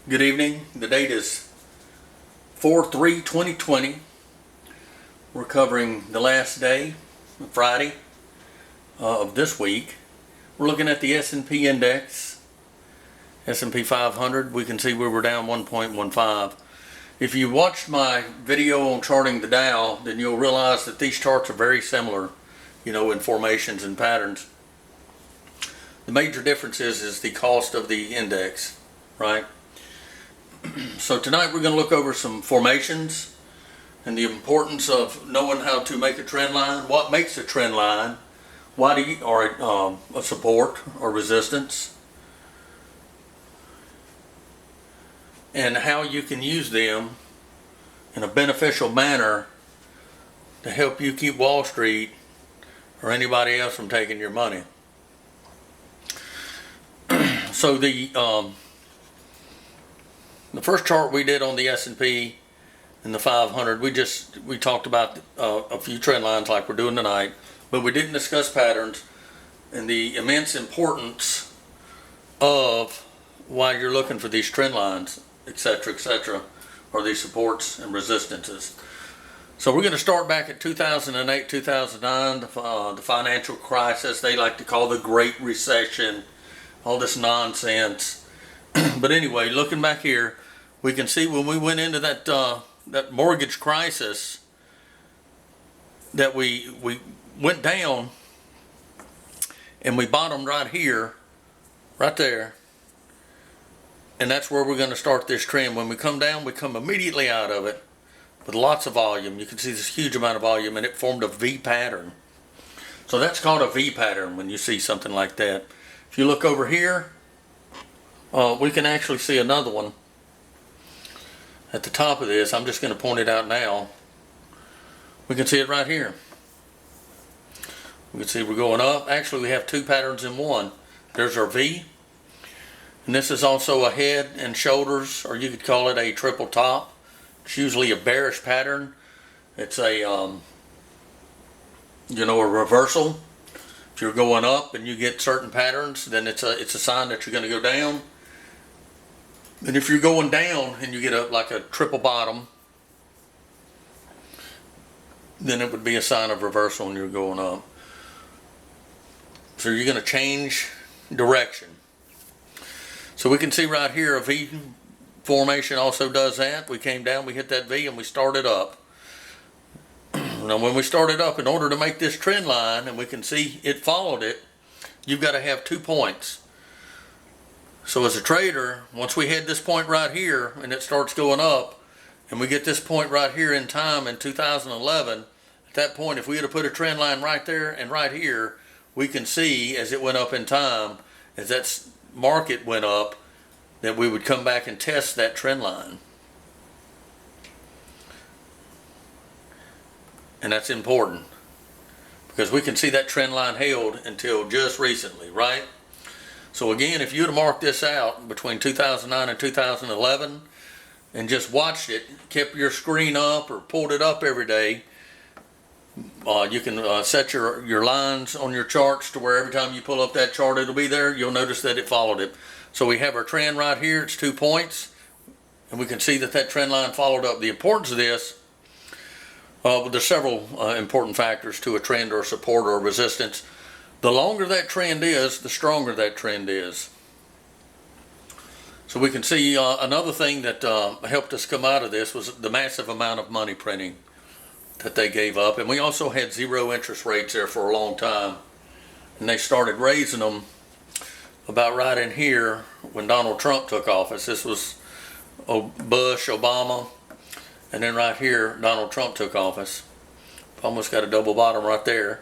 Good evening. The date is 4/3/2020. We're covering the last day, Friday, of this week. We're looking at the S&P index, S&P 500. We can see we were down 1.15. If you watched my video on charting the Dow, then you'll realize that these charts are very similar, in formations and patterns. The major difference is the cost of the index, right? So tonight we're going to look over some formations and the importance of knowing how to make a trend line. What makes a trend line? Or a support or resistance, and how you can use them in a beneficial manner to help you keep Wall Street or anybody else from taking your money. So the first chart we did on the S&P and the 500, we talked about a few trend lines like we're doing tonight, but we didn't discuss patterns and the immense importance of why you're looking for these trend lines, etc., or these supports and resistances. So we're going to start back at 2008, 2009, the financial crisis. They like to call the Great Recession, all this nonsense. But anyway, looking back here, we can see when we went into that mortgage crisis that we went down and we bottomed right here, right there, and that's where we're going to start this trend. When we come down, we come immediately out of it with lots of volume. You can see this huge amount of volume, and it formed a V pattern. So that's called a V pattern when you see something like that. If you look over here, we can actually see another one at the top of this. I'm just going to point it out now. We can see it right here. We can see we're going up. Actually, we have two patterns in one. There's our V, and this is also a head and shoulders, or you could call it a triple top. It's usually a bearish pattern. It's a a reversal. If you're going up and you get certain patterns, then it's a sign that you're going to go down. And if you're going down and you get like a triple bottom, then it would be a sign of reversal when you're going up. So you're going to change direction. So we can see right here a V formation also does that. We came down, we hit that V, and we started up. Now when we started up, in order to make this trend line, and we can see it followed it, you've got to have 2 points. So as a trader, once we hit this point right here and it starts going up, and we get this point right here in time in 2011, at that point, if we had to put a trend line right there and right here, we can see as it went up in time, as that market went up, that we would come back and test that trend line. And that's important because we can see that trend line held until just recently, right? So again, if you would have marked this out between 2009 and 2011 and just watched it, kept your screen up or pulled it up every day, you can set your lines on your charts to where every time you pull up that chart, it'll be there. You'll notice that it followed it. So we have our trend right here. It's 2 points, and we can see that trend line followed up. The importance of this, there's several important factors to a trend or support or resistance. The longer that trend is, the stronger that trend is. So we can see another thing that helped us come out of this was the massive amount of money printing that they gave up. And we also had zero interest rates there for a long time. And they started raising them about right in here when Donald Trump took office. This was Bush, Obama, and then right here Donald Trump took office. Almost got a double bottom right there.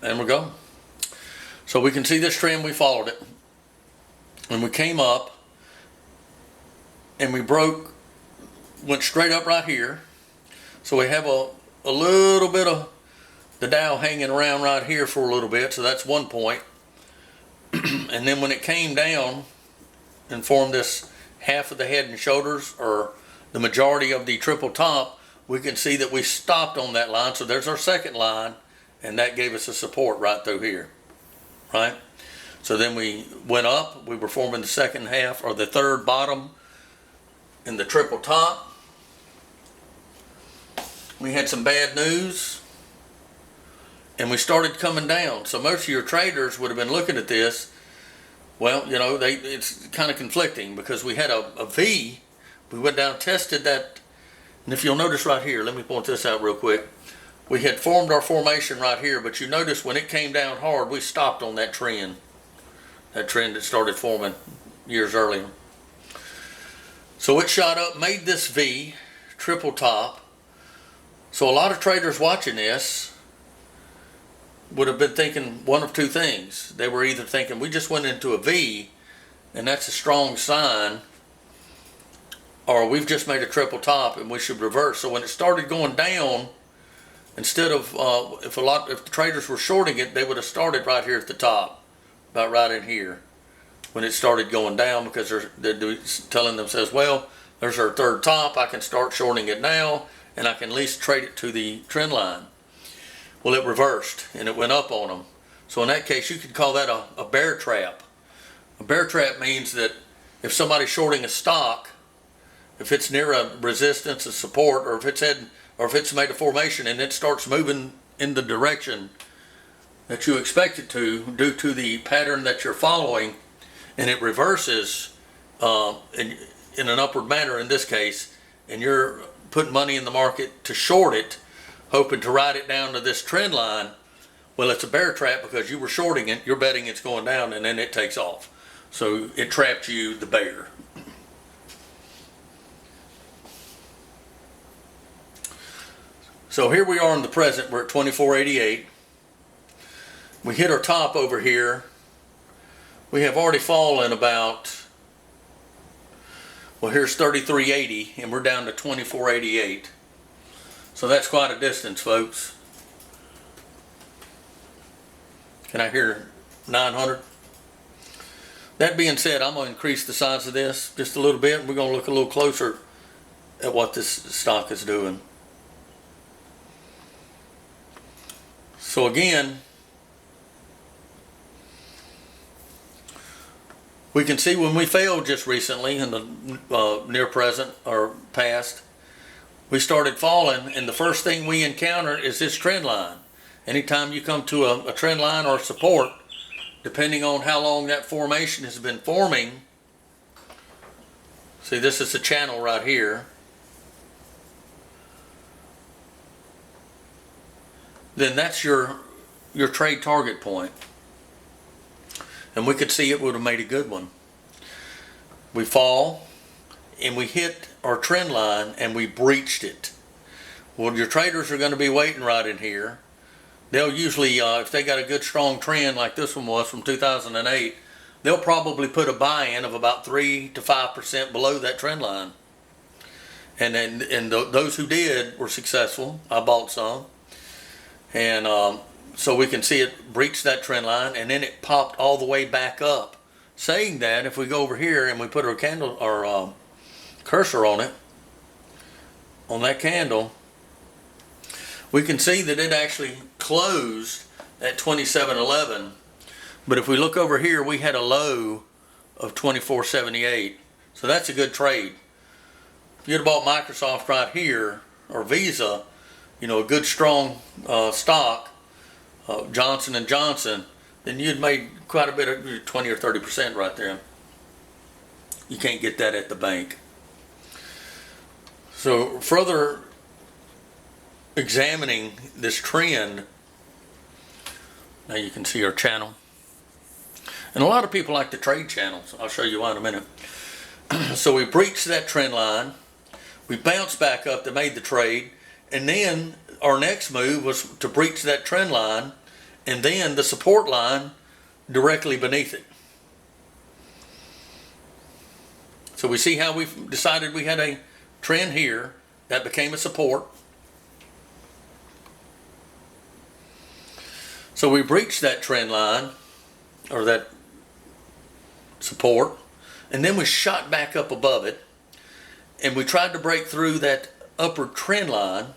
And we're going. So we can see this trend, we followed it. And we came up and we went straight up right here. So we have a little bit of the Dow hanging around right here for a little bit. So that's 1 point. And then when it came down and formed this half of the head and shoulders, or the majority of the triple top, we can see that we stopped on that line. So there's our second line, and that gave us a support right through here, right? So then we went up. We were forming the second half, or the third bottom in the triple top. We had some bad news, and we started coming down. So most of your traders would have been looking at this. Well, you know, it's kind of conflicting because we had a V. We went down, tested that, and if you'll notice right here, let me point this out real quick. We had formed our formation right here, but you notice when it came down hard, we stopped on that trend that started forming years earlier. So it shot up, made this V, triple top. So a lot of traders watching this would have been thinking one of two things. They were either thinking we just went into a V and that's a strong sign, or we've just made a triple top and we should reverse. So when it started going down, instead of if the traders were shorting it, they would have started right here at the top, about right in here, when it started going down, because they're telling themselves, well, there's our third top, I can start shorting it now, and I can at least trade it to the trend line. Well, it reversed and it went up on them. So in that case, you could call that a bear trap. A bear trap means that if somebody's shorting a stock, if it's near a resistance, a support, or if it's made a formation and it starts moving in the direction that you expect it to due to the pattern that you're following, and it reverses in an upward manner in this case, and you're putting money in the market to short it, hoping to ride it down to this trend line, well, it's a bear trap because you were shorting it, you're betting it's going down, and then it takes off. So it trapped you, the bear. So here we are in the present, we're at 24.88. We hit our top over here. We have already fallen about, well, here's 33.80 and we're down to 24.88. So that's quite a distance, folks. Can I hear 900? That being said, I'm going to increase the size of this just a little bit, and we're going to look a little closer at what this stock is doing. So again, we can see when we failed just recently in the near present or past, we started falling, and the first thing we encounter is this trend line. Anytime you come to a trend line or support, depending on how long that formation has been forming, see, this is the channel right here, then that's your trade target point. And we could see it would have made a good one. We fall and we hit our trend line and we breached it. Well, your traders are going to be waiting right in here. They'll usually, if they got a good strong trend like this one was from 2008, they'll probably put a buy-in of about 3 to 5% below that trend line. And then those who did were successful. I bought some. And so we can see it breach that trend line, and then it popped all the way back up. Saying that, if we go over here and we put our candle or cursor on it, on that candle, we can see that it actually closed at 27.11. But if we look over here, we had a low of 24.78. So that's a good trade. If you'd have bought Microsoft right here, or Visa, you know, a good strong stock, Johnson & Johnson, then you'd made quite a bit of 20 or 30% right there. You can't get that at the bank. So further examining this trend, now you can see our channel. And a lot of people like to trade channels. I'll show you why in a minute. So we breached that trend line. We bounced back up to made the trade. And then our next move was to breach that trend line and then the support line directly beneath it. So we see how we decided we had a trend here that became a support. So we breached that trend line or that support, and then we shot back up above it, and we tried to break through that upward trend line.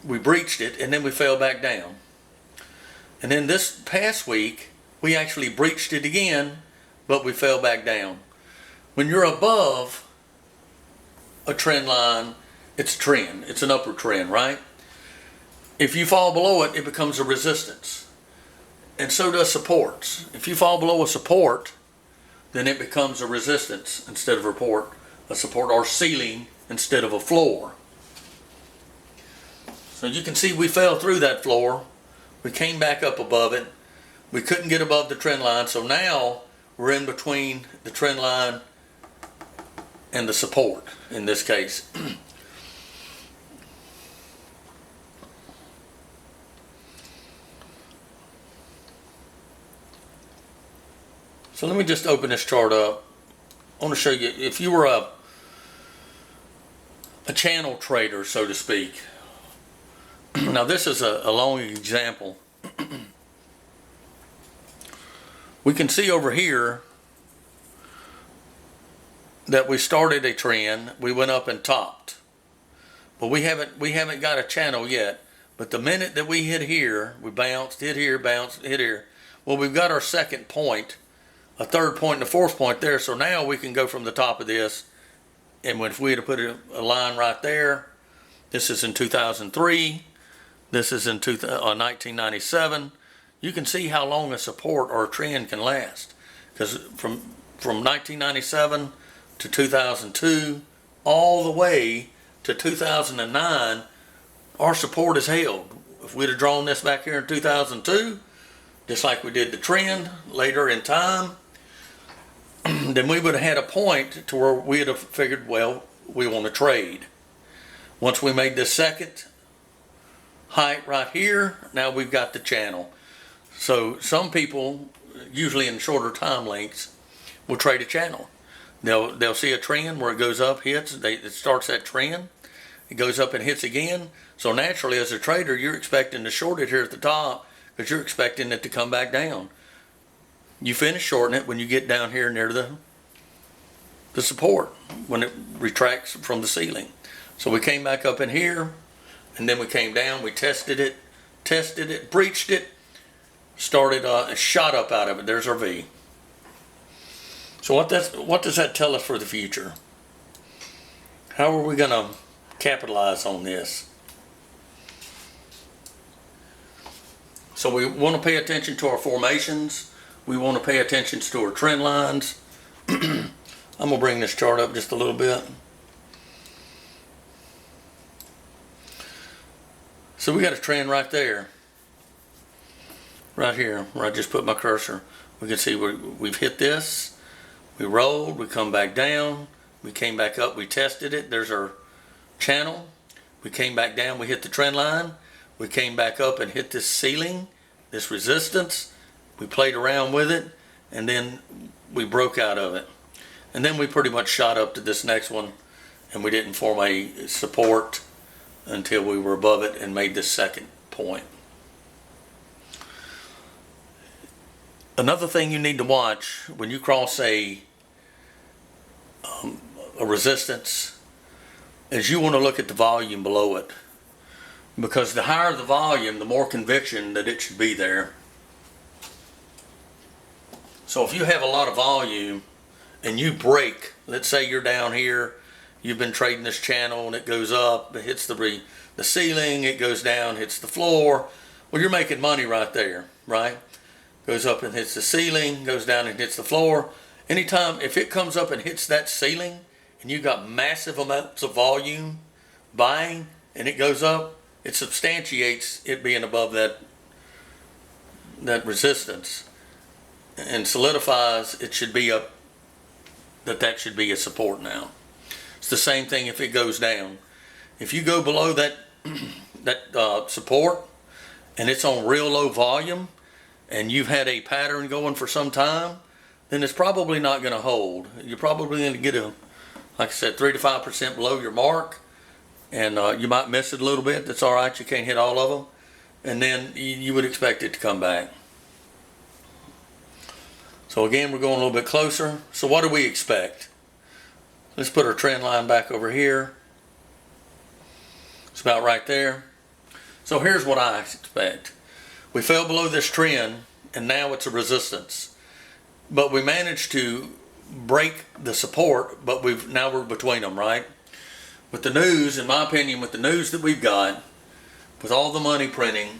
We breached it, and then we fell back down. And then this past week, we actually breached it again, but we fell back down. When you're above a trend line, it's a trend. It's an upward trend, right? If you fall below it, it becomes a resistance. And so does supports. If you fall below a support, then it becomes a resistance instead of a support or ceiling instead of a floor. So you can see we fell through that floor. We came back up above it. We couldn't get above the trend line, so now we're in between the trend line and the support in this case. So let me just open this chart up. I want to show you, if you were a channel trader, so to speak. Now this is a long example. We can see over here that we started a trend, we went up and topped. But we haven't got a channel yet. But the minute that we hit here, we bounced, hit here, bounced, hit here. Well, we've got our second point, a third point and a fourth point there. So now we can go from the top of this, and if we had to put a line right there, this is in 2003, this is in 1997. You can see how long a support or a trend can last. Because from 1997 to 2002, all the way to 2009, our support is held. If we'd have drawn this back here in 2002, just like we did the trend later in time, then we would have had a point to where we'd have figured, well, we want to trade. Once we made this second height right here, now we've got the channel. So some people, usually in shorter time lengths, will trade a channel. They'll see a trend where it goes up, hits, it starts that trend, it goes up and hits again. So naturally, as a trader, you're expecting to short it here at the top because you're expecting it to come back down. You finish shorting it when you get down here near the support, when it retracts from the ceiling. So we came back up in here, and then we came down, we tested it, breached it, started shot up out of it. There's our V. So what does that tell us for the future? How are we going to capitalize on this? So we want to pay attention to our formations. We want to pay attention to our trend lines. I'm going to bring this chart up just a little bit. So we got a trend right there. Right here, where I just put my cursor. We can see we've hit this. We rolled, we come back down. We came back up, we tested it. There's our channel. We came back down, we hit the trend line. We came back up and hit this ceiling, this resistance. We played around with it, and then we broke out of it. And then we pretty much shot up to this next one, and we didn't form a support until we were above it and made this second point. Another thing you need to watch when you cross a resistance is you want to look at the volume below it, because the higher the volume, the more conviction that it should be there. So if you have a lot of volume and you break, let's say you're down here, you've been trading this channel and it goes up, it hits the ceiling, it goes down, hits the floor. Well, you're making money right there, right? Goes up and hits the ceiling, goes down and hits the floor. Anytime, if it comes up and hits that ceiling and you got massive amounts of volume buying and it goes up, it substantiates it being above that resistance and solidifies it should be up, that should be a support now. It's the same thing if it goes down. If you go below that support and it's on real low volume and you've had a pattern going for some time, then it's probably not going to hold. You're probably going to get like I said, 3 to 5% below your mark, and you might miss it a little bit. That's all right. You can't hit all of them, and then you would expect it to come back. So again, we're going a little bit closer. So what do we expect? Let's put our trend line back over here. It's about right there. So here's what I expect. We fell below this trend and now it's a resistance. But we managed to break the support, but now we're between them, right? With the news, in my opinion, with the news that we've got, with all the money printing,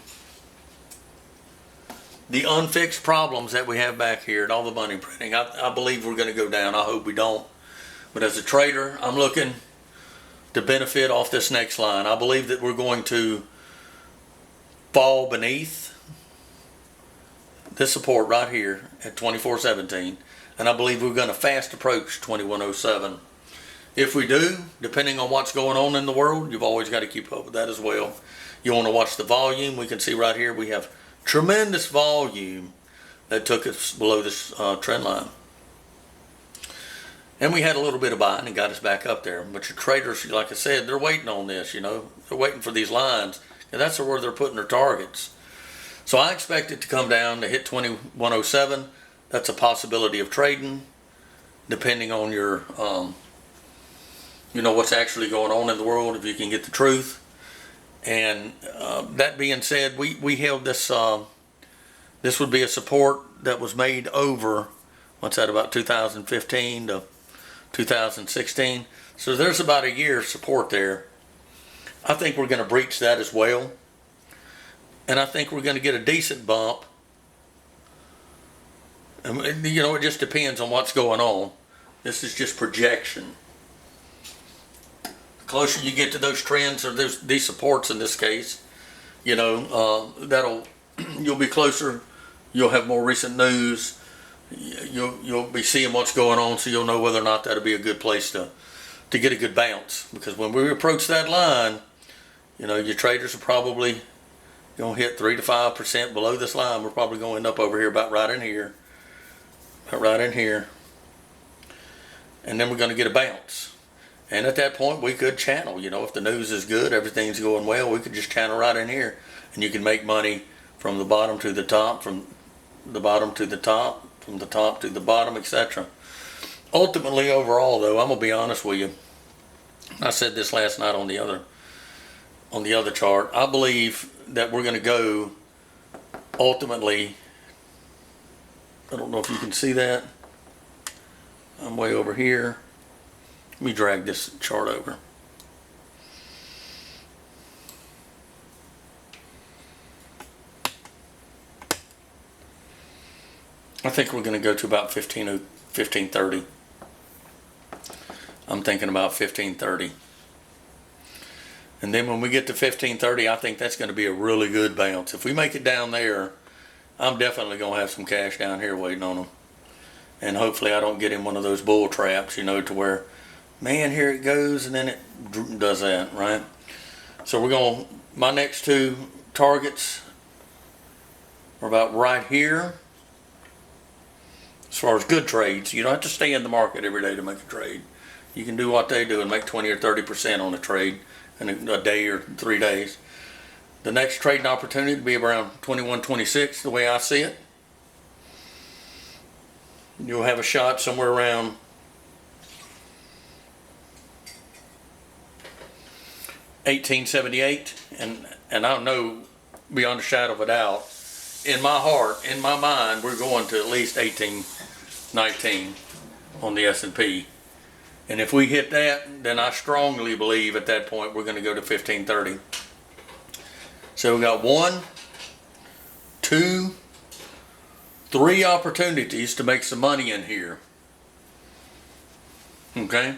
the unfixed problems that we have back here and all the money printing, I believe we're going to go down. I hope we don't. But as a trader, I'm looking to benefit off this next line. I believe that we're going to fall beneath this support right here at 24.17, and I believe we're going to fast approach 21.07. If we do, depending on what's going on in the world, you've always got to keep up with that as well. You want to watch the volume. We can see right here we have tremendous volume that took us below this trend line. And we had a little bit of buying and got us back up there. But your traders, like I said, they're waiting on this, you know. They're waiting for these lines, and that's where they're putting their targets. So I expect it to come down to hit 21.07. That's a possibility of trading, depending on your, you know, what's actually going on in the world, if you can get the truth. And that being said, we held this, this would be a support that was made over, what's that, about 2015 to 2016. So there's about a year support there. I think we're going to breach that as well. And I think we're going to get a decent bump. And, you know, it just depends on what's going on. This is just projection. The closer you get to those trends, or these supports in this case, you know, you'll be closer. You'll have more recent news. You'll be seeing what's going on, so you'll know whether or not that'll be a good place to get a good bounce. Because when we approach that line, you know, your traders are probably going to hit 3 to 5% below this line. We're probably going to end up over here about right in here. About right in here. And then we're going to get a bounce. And at that point, we could channel. You know, if the news is good, everything's going well, we could just channel right in here. And you can make money from the bottom to the top, from the bottom to the top, from the top to the bottom, etc. Ultimately, overall, though, I'm going to be honest with you. I said this last night on the other chart. I believe that we're going to go ultimately, I don't know if you can see that. I'm way over here. Let me drag this chart over. I think we're going to go to about 1530. I'm thinking about 1530. And then when we get to 1530, I think that's going to be a really good bounce. If we make it down there, I'm definitely going to have some cash down here waiting on them. And hopefully I don't get in one of those bull traps, you know, to where, man, here it goes, and then it does that, right? So we're going, my next two targets are about right here. As far as good trades, you don't have to stay in the market every day to make a trade. You can do what they do and make 20 or 30% on a trade in a day or 3 days. The next trading opportunity will be around 21.26, the way I see it. You'll have a shot somewhere around $18.78, and I know beyond a shadow of a doubt, in my heart, in my mind, we're going to at least 18.19 on the S&P. And if we hit that, then I strongly believe at that point we're going to go to 1530. So we got 1, 2, 3 opportunities to make some money in here. Okay?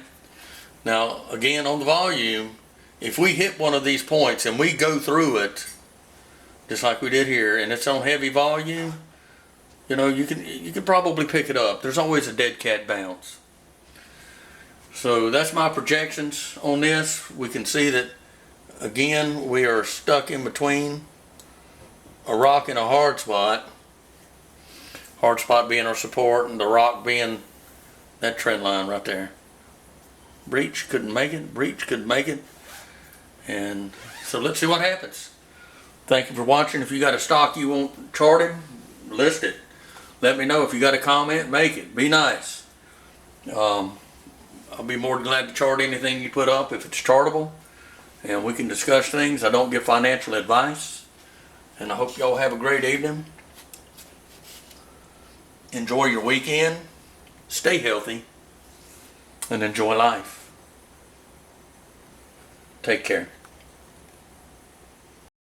Now, again, on the volume, if we hit one of these points and we go through it, just like we did here, and it's on heavy volume, you know, you can probably pick it up. There's always a dead cat bounce. So that's my projections on this. We can see that, again, we are stuck in between a rock and a hard spot. Hard spot being our support, and the rock being that trend line right there. Breach, couldn't make it. Breach, couldn't make it. And so let's see what happens. Thank you for watching. If you got a stock you want charted, list it. Let me know. If you got a comment, make it. Be nice. I'll be more than glad to chart anything you put up if it's chartable, and we can discuss things. I don't give financial advice, and I hope y'all have a great evening. enjoy your weekend, stay healthy, and enjoy life. Take care.